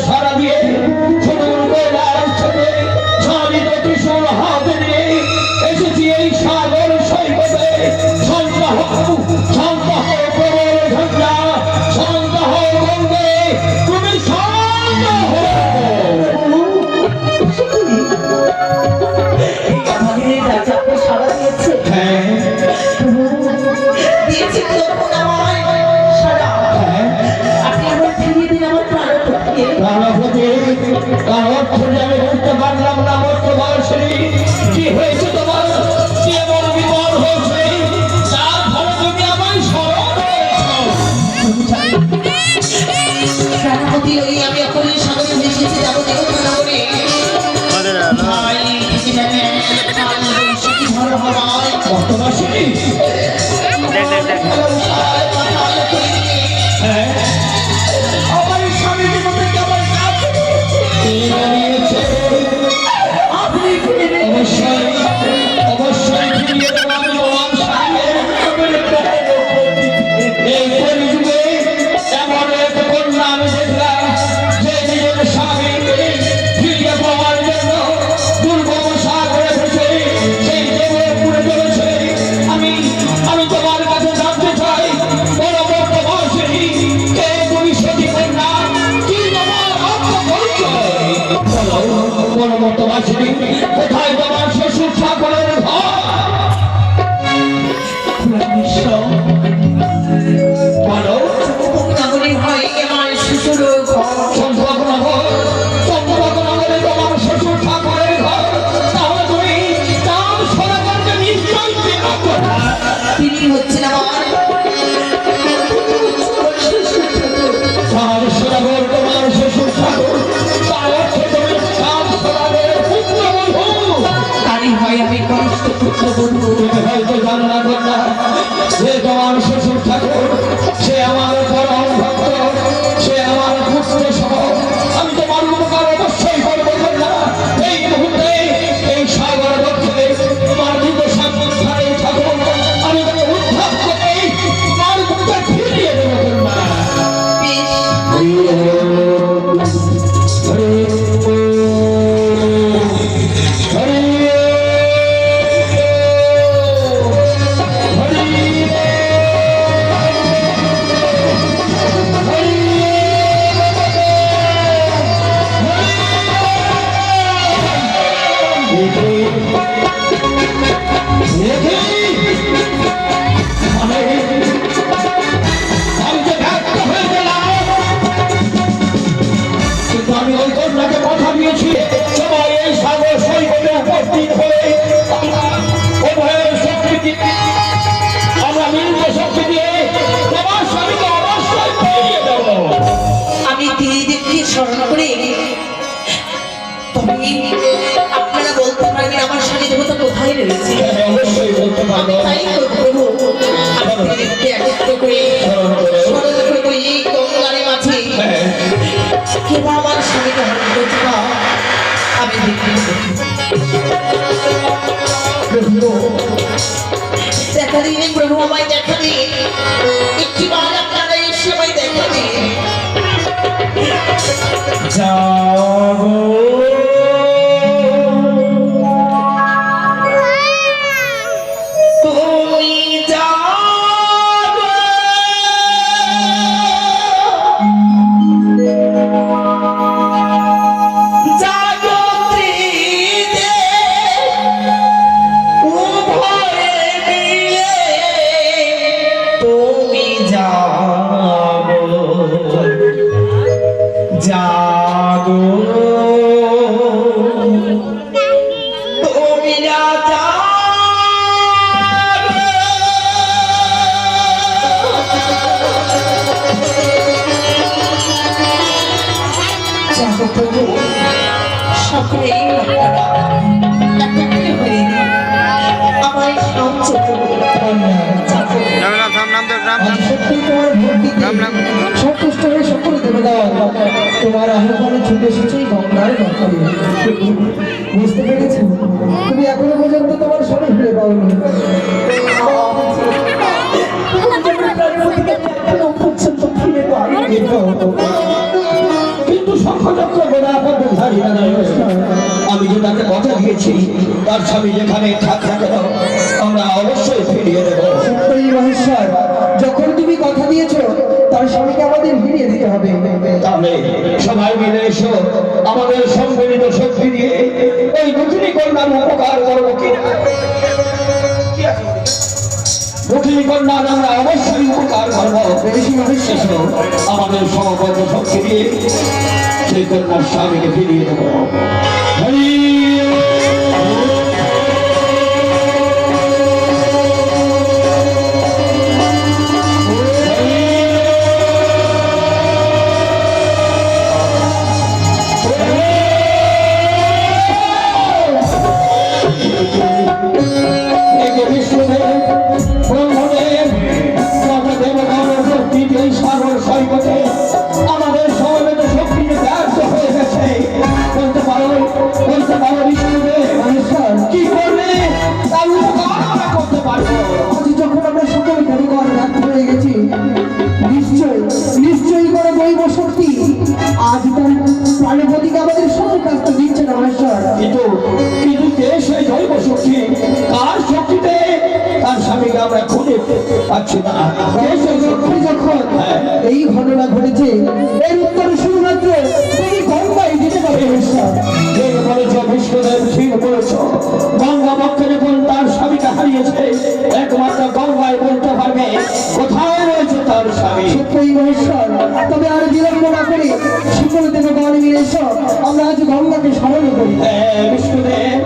সারা দিয়ে সুদূর কৈলাস থেকে ঝাড়িত ত্রিশূল হাতে নিয়ে এসেছি এই সাগর সৈকতে। শান্ত হও, শান্ত হও প্রবল ঝঞ্ঝা, শান্ত হও গঙ্গে, তুমি শান্ত হও। আমাদের রাজা সারা দিয়েছে। হ্যাঁ দিয়েছে তখন আমায় সারা। আপনি আমার ফিরিয়ে দিন আমার প্রাণপতিকে। প্রাণপতি তার অর্থ যে আমি বুঝতে পারলাম না। বর্তমানে কি হয়েছে তোমার? কি এমন বিপদ হয়েছে যার ফলে তুমি আমায় স্মরণ করেছ? প্রাণপতি ওই আমি এখন সাগরে ভেসেছি যাবো দেবতা নগরে। ভাই কি জানে কাল বৈশাখী ঝড় হওয়ায় বর্তমানে হ্যাঁ আমার স্বামীর মধ্যে কেমন কাজ নিয়েছে। আপনি ফিরে দিন। অবশ্যই অবশ্যই ফিরিয়ে দেবো আমি তোমার সামনে। এই কলিযুগে এমন এক কন্যা আমি দেখলাম যে নিজের স্বামীকে ফিরিয়ে পাওয়ার জন্য দুর্গম সাগরে ভেসে সেই দেবরে পুড়ে চলেছে। আমি আমি তোমার কাছে জানতে চাই, বড় বর্তমাসী কে তুমি সতী কন্যা, কি তোমার আত্মপরিচয়? বলো বড় বর্তমাসী, কোথায় তোমার শ্বশুর ঠাকুরের ঘর? বলো নগরী হয় আমার শ্বশুর ঘর। চন্দ্রবাবুনগর, চন্দ্রবাবুনগরে তোমার শ্বশুর ঠাকুরের ঘর। তাহলে তুমি তার সরাগরকে নিশ্চয়ই চেনো কোথা? তিনি হচ্ছেন আমার তার সরাগর তোমার শ্বশুর ঠাকুর, তার অর্থে তুমি তার সরাগরের পুত্রবধূ। তারই হয় আমি কনিষ্ঠ পুত্রবধূ। তুমি হয়তো জানো না কন্যা, যে তোমার শ্বশুর ঠাকুর সে আমার পরম ভক্ত, সে আমার পুত্র সহ। আমি তোমার উপকার অবশ্যই করবো কন্যা। এই মুহূর্তে এই সাগর মধ্যে তোমার মৃত সাক্ষাৎকারে ঠাকুর আমি তাকে উদ্ধার করে তোমার মুখে ফিরিয়ে দেবো কন্যা। বেশ, আমি ওই কন্যাকে কথা দিয়েছি সবাই এই সাগর সৈকতে উপস্থিত হয়ে উভয়ের শক্তি আমরা মিলিত শক্তি দিয়ে তোমার স্বামীকে অবশ্যই ফিরিয়ে দেব। আমি দেবীদেবকে স্মরণ করে তবে আপনারা বলতে পারবেন আমার স্বামী দেবতা কোথায় রয়েছে। হ্যাঁ, অবশ্যই বলতে পারবো। তাই তো প্রভু আমি দেবীদেবকে একত্র করে স্মরণ করবো এই গঙ্গার মাঝে। হ্যাঁ, কেবল আমার স্বামীকে হত্যা আমি দেখি। প্রভু দেখা দিন, প্রভু আমায় দেখা দিন, একটি বার আপনারা এই সময় দেখা দিন। যাবো তুমি যাবে জাগতিতে উভয়ে মিলে, তুমি যাবে জাগো তুমি রাজা সকলেই আমার সন্তুষ্ট হয়ে সকল দেবতা তোমার আহ্বানে ছুটে এসেছে গঙ্গার ঘাটে। বুঝতে পেরেছো? তুমি এখনো পর্যন্ত তোমার স্বামী ফিরে পাওনি। কিন্তু সকল আমি যে তাকে কথা দিয়েছি তার স্বামী যেখানে থাক না কেন আমরা অবশ্যই ফিরিয়ে দেবো। সত্যই মহেশ্বর, যখন তুমি কথা দিয়েছো তার স্বামীকে আমাদের ফিরিয়ে দিতে হবে। তাহলে সবাই মিলে এসো, আমাদের সম্মিলিত শক্তি দিয়ে ওই দুঃখিনী কন্যার উপকার করবো কিনা। দুঃখিনী কন্যার আমরা অবশ্যই উপকার করবো। এসো, আমাদের সমবদ্ধ শক্তি দিয়ে সেই কন্যার স্বামীকে ফিরিয়ে দেবো। হরি আমাদের সমবেত শক্তি ব্যর্থ হয়ে গেছে। বলতে পারো বিষ্ণুদেব কি করবে তার উপকার আমরা করতে পারবো। আজ যখন আমরা সকল দেবগণ ব্যর্থ হয়ে গেছি, নিশ্চয়ই করে দৈব শক্তি আজ তার প্রাণপতিকে আমাদের সকল কাজটা দিচ্ছে না মহেশ্বর। কিন্তু কে সেই দৈব শক্তি? কার শক্তিতে তার স্বামীকে আমরা খুঁজে পাচ্ছি না। কে সেই শক্তি? যখন এই ঘটনা ঘটেছে এর উত্তর শুধুমাত্র তুমি গঙ্গায় দিতে পারবে মহেশ্বর। যে বলেছ বিষ্ণুদেব ঠিক বলেছ, গঙ্গা পক্ষে যখন তার স্বামীকে হারিয়েছে একমাত্র গঙ্গায় বলতে পারবে কোথায় রয়েছে তার স্বামী। সত্যই মহেশ্বর, তবে আর বিলম্ব না করে সকল দেবগণ মিলে এসো, আমরা আজ গঙ্গাকে স্মরণ করি। বিষ্ণুদেব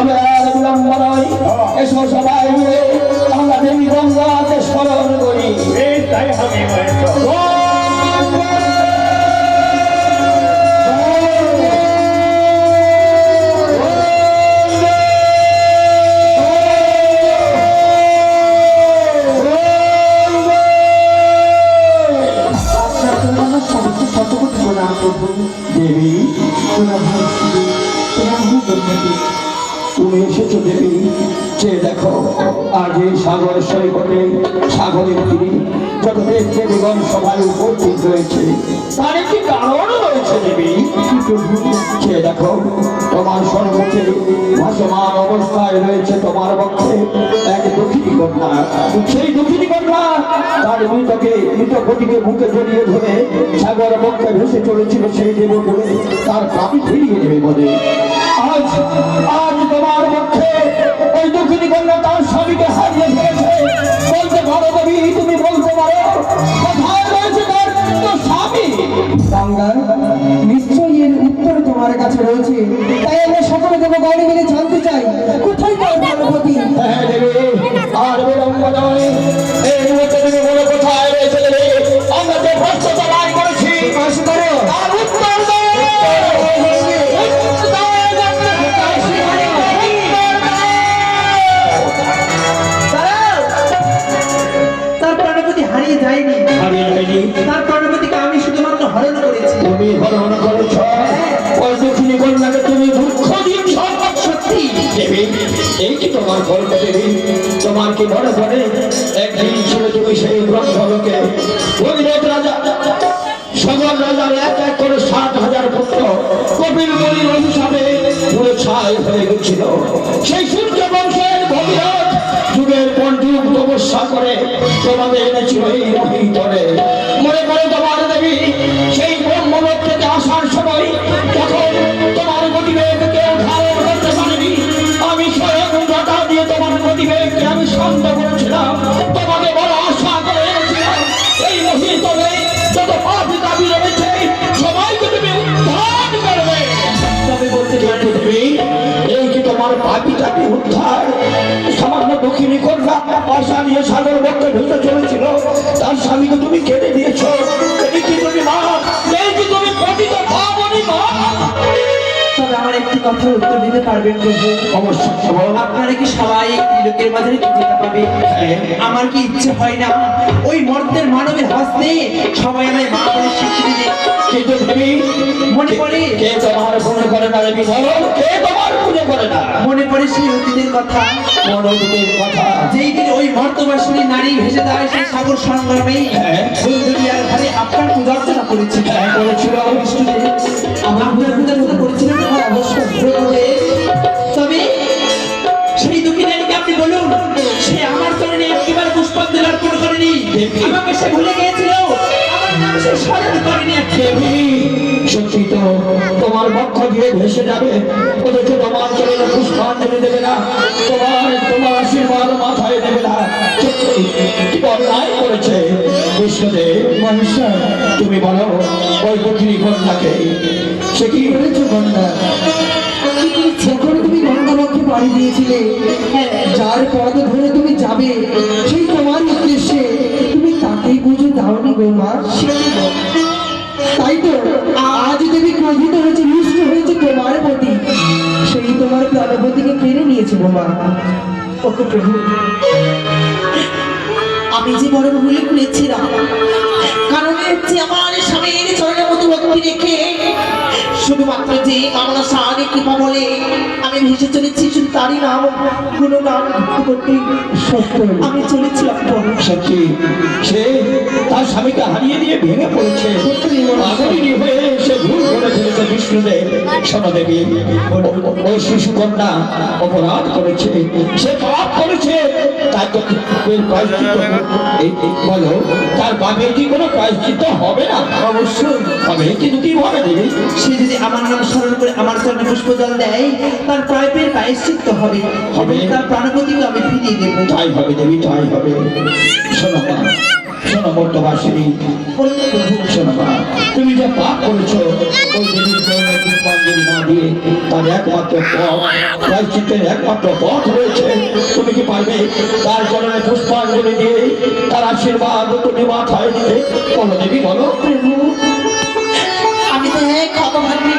আমরা আর বিলম্ব নয়, এসো সবাই মিলে আমরা দেবী গঙ্গাকে স্মরণ করি। তাই হবে মহেশ্বর। দেবী তুমি এসেছো দেবী, চেয়ে দেখো আজ এই সাগর সৈকতে সাগরের তীরে যত দেবগণ সবাই উপস্থিত রয়েছে তার একটি কারণ রয়েছে দেবী। চেয়ে দেখো তোমার সম্মুখে ভাসমান অবস্থায় রয়েছে তোমার পক্ষে এক দক্ষিণী কন্যা। সেই দক্ষিণী কন্যা তার মৃত গতিকে বুকে জড়িয়ে ধরে সাগর পক্ষে ভেসে চলেছিল সেই দেব বলে তার প্রাণ ফিরিয়ে নেবে বলে। আজ তোমার পক্ষে ওই দক্ষিণী কন্যা তার স্বামীকে হারিয়ে ফেলেছে। বলতে পারো দেবী, তুমি বলতে পারো কোথায় রয়েছে তার স্বামী? গঙ্গা, নিশ্চয়ই এর উত্তর তোমার কাছে রয়েছে, তাই আমরা সকলে দেবগণ মিলে জানতে চাই কোথায় তার প্রাণপতি। হ্যাঁ দেবী, আর বিলম্ব নয়, এই মুহূর্তে তুমি বলো কোথায় রয়েছে দেবী। আমরা যে প্রশ্নটা বার করেছি তার উত্তর দাও। তার প্রাণপতি হারিয়ে যায়নি, হারিয়ে যায়নি। তার প্রাণপতিকে আমি শুধুমাত্র হরণ করেছি। তুমি হরণ করেছ ওই দক্ষিণী কন্যাকে, তুমি দুঃখ দিচ্ছ। সত্যি দেবী, এই কি তোমার গল্প দেবী? তোমার কি মনে পড়ে একদিন ছিল তুমি সেই ব্রহ্মলোকে ভগীরথ রাজা সকল রাজার এক এক করে 7,000 পুত্র কপিল মুনির অভিশাপে পুরো ছাই হয়ে গেছিল। সেই সূর্য বংশের ভগীরথ যুগের পর যুগ তপস্যা করে তোমাদের এনেছিল এই ভিতরে। মনে করে তোমার দেবী সেই ব্রহ্মলোক থেকে আসার সময় যখন তোমার গতিবেগ কেউ ধারণ করতে পারেনি, আমি স্বয়ং জটা দিয়ে তোমার গতিবেগকে আমি শান্ত করেছিলাম। তোমাকে বড় আশা করে এনেছিলাম এই মুহূর্তে যত পাপী দাবি রয়েছে সবাইকে তুমি উদ্ধার করবে। তবে বলতে চাই দেবী, এই কি তোমার পাপী দাবি উদ্ধার? সামান্য দক্ষিণী কন্যা আশা নিয়ে সাগর বক্ষে ভেসে চলেছিল, তার স্বামীকে তুমি কেটে দিয়েছ। এই কি তুমি মা? এই কি তুমি পতিত ভাবনি মা? তবে আমার একটি কথার উত্তর দিতে পারবেন প্রভু? অবশ্যই আপনারা কি সবাই লোকের মাঝে যেতে পাবে? আমার কি ইচ্ছে হয় না ওই মর্তের মানবের হস্তে সবাই আমায় মা বলে স্বীকৃতি দেয়? কিন্তু দেবী মনে পড়ে কে তোমার পুজো করে না দেবী? বলো কে তোমার পুজো করে না? মনে পড়ে সেই অতীতের কথা, মনোনীতের কথা। যেই দিন ওই মর্তবাসিনী নারী ভেসে যায় সেই সাগর সংগ্রামে ওই দুনিয়ার ঘরে আপনার পূজা অর্চনা করেছিল। করেছিল বিষ্ণুদেব, আপনার পূজা অর্চনা করেছিলেন সে ভুলে গিয়েছিল আমার নাম সে স্মরণ করেনি। দেবী সত্যি তো তোমার পক্ষ দিয়ে ভেসে যাবে, অথচ তোমার চরণে পুষ্পাঞ্জলি দেবে না, তোমার আশীর্বাদ মাথায় দেবে না। সত্যি কি অন্যায় করেছে বিষ্ণুদেব? মহেশ্বর, তুমি বলো ওই পত্নী কন্যাকে সে কি করেছো গঙ্গা? যখন তুমি গঙ্গাবক্ষে পাড়ি দিয়েছিলে, যার পথ ধরে তুমি যাবে সেই তোমার উদ্দেশ্যে তুমি তাকেই বুঝে দাওনি গো মা। তাই তো আজ দেবী ক্রোধিত হয়েছে, রুষ্ট হয়েছে তোমার প্রতি, সেই তোমার প্রাণপতিকে কেড়ে নিয়েছে গো মা। ওকে প্রভু, আমি যে বড় ভুল করেছিলাম, কারণ হচ্ছে আমার স্বামীর চরণের মতো ভক্তি রেখে শুধুমাত্র যে মামলা সাহায্যে কৃপা বলে আমি ভেসে চলেছি, শুধু তারই নাম গুণগান করতে সত্য আমি চলেছিলাম বড়। সত্যি সে তার স্বামীকে হারিয়ে দিয়ে ভেঙে পড়েছে, পাগলিনী হয়ে সে ভুল করে ফেলেছে বিষ্ণুদেব। শোনো দেবী, ওই শিশু কন্যা অপরাধ করেছে, সে পাপ করেছে, তার তো প্রায়শ্চিত্ত বলো, তার পাপের কি কোনো প্রায়শ্চিত্ত হবে না? অবশ্যই হবে, কিন্তু কি হবে দেবী? সে যদি আমার নাম স্মরণ করে আমার চরণে পুষ্প জল দেয়, তার প্রায়পের প্রায়শ্চিত্ত হবে, হবে। তার প্রাণপতিকে আমি ফিরিয়ে দেবো। তাই হবে দেবী, তাই হবে। শোনো মা, শোনো মর্তবাসিনী, বলুন প্রভু। শোনো মা, তুমি যে পাপ করেছো ওই দেবীর চরণে পুষ্পাঞ্জলি না দিয়ে তার একমাত্র পথ, প্রায়শ্চিত্তের একমাত্র পথ রয়েছে। তুমি কি পারবে তার চরণে পুষ্পাঞ্জলি দিয়ে তার আশীর্বাদ তুমি মাথায় দিতে? বলো দেবী, বলো। প্রভু, আমি তো এক হতভাগী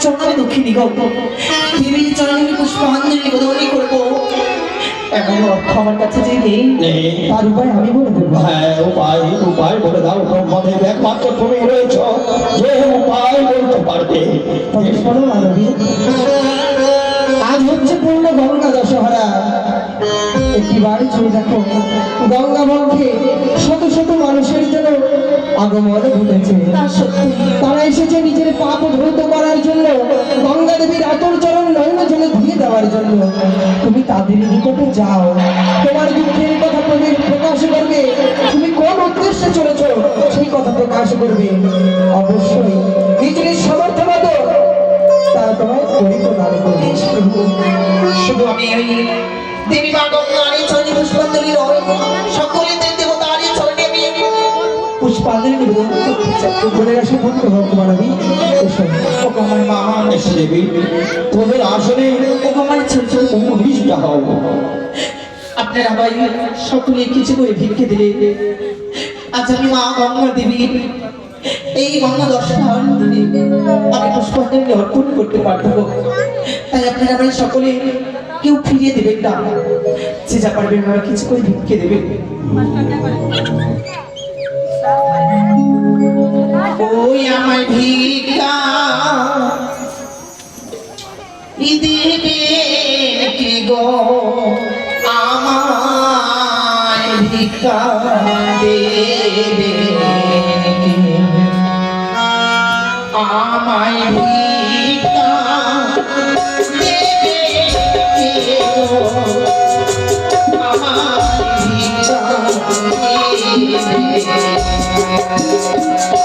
চরণে দুঃখিনী গল্প দেবীর চরণে আমি পুষ্পাঞ্জলি নিবেদনই করবো, এমন অর্থ আমার কাছে যে নেই। নেই। তার উপায় আমি বলে দেবো। হ্যাঁ, উপায় বলে দাও। ব্রহ্মদেব একমাত্র তুমি রয়েছ যে উপায় বলতে পারবে। তবে শোনো মানবী, আজ হচ্ছে পূর্ণ গঙ্গা দশহরা। একটি বাড়ি ছুঁয়ে দেখো, গঙ্গা বক্ষে শত শত মানুষের জন্য আগমন ঘটেছে। তা সত্যি তারা এসেছে নিজের পাপ ধৌত করার জন্য, গঙ্গা দেবীর আতর চরণ নয়ন জলে ধুয়ে দেওয়ার জন্য। তুমি তাদের নিকটে যাও, তোমার দুঃখের কথা প্রকাশ করবে, তুমি কোন উদ্দেশ্যে চলেছো সেই কথা প্রকাশ করবে। অবশ্যই নিজের সামর্থ্য মতো তারা তোমায় পরিপ্রদান করবে। শুধু আমি ওই দেবী মা গঙ্গার এই চরণে পুষ্পাঞ্জলি নয়, সকলে দেবতারই চরণে আমি পুষ্পাঞ্জলি নিবেদন করতে চাই। বলে আসে বলতে হোক মানবী, এসো। ও আমার মা, এসে দেবী, তোমাদের আসলে ও আমার ছোট ছোট উপবিষ্ট হও। আপনারা ভাই সকলে কিছু করে ভিক্ষে দিলে আজ আমি মা গঙ্গা দেবী এই গঙ্গা দর্শন দিনে আমি পুষ্পাঞ্জলি অর্পণ করতে পারবো। তাই আপনারা ভাই সকলে কেউ ফিরিয়ে দেবেন না, যে যা পারবেন আপনারা কিছু করে ভিক্ষে দেবেন। ওই আমার ভিক্ষা দেবে কি গো, আমায় ভিক্ষা দেবে, আমায় ভিক্ষা দেবে কি গো, আমায় ভিক্ষা দেবে।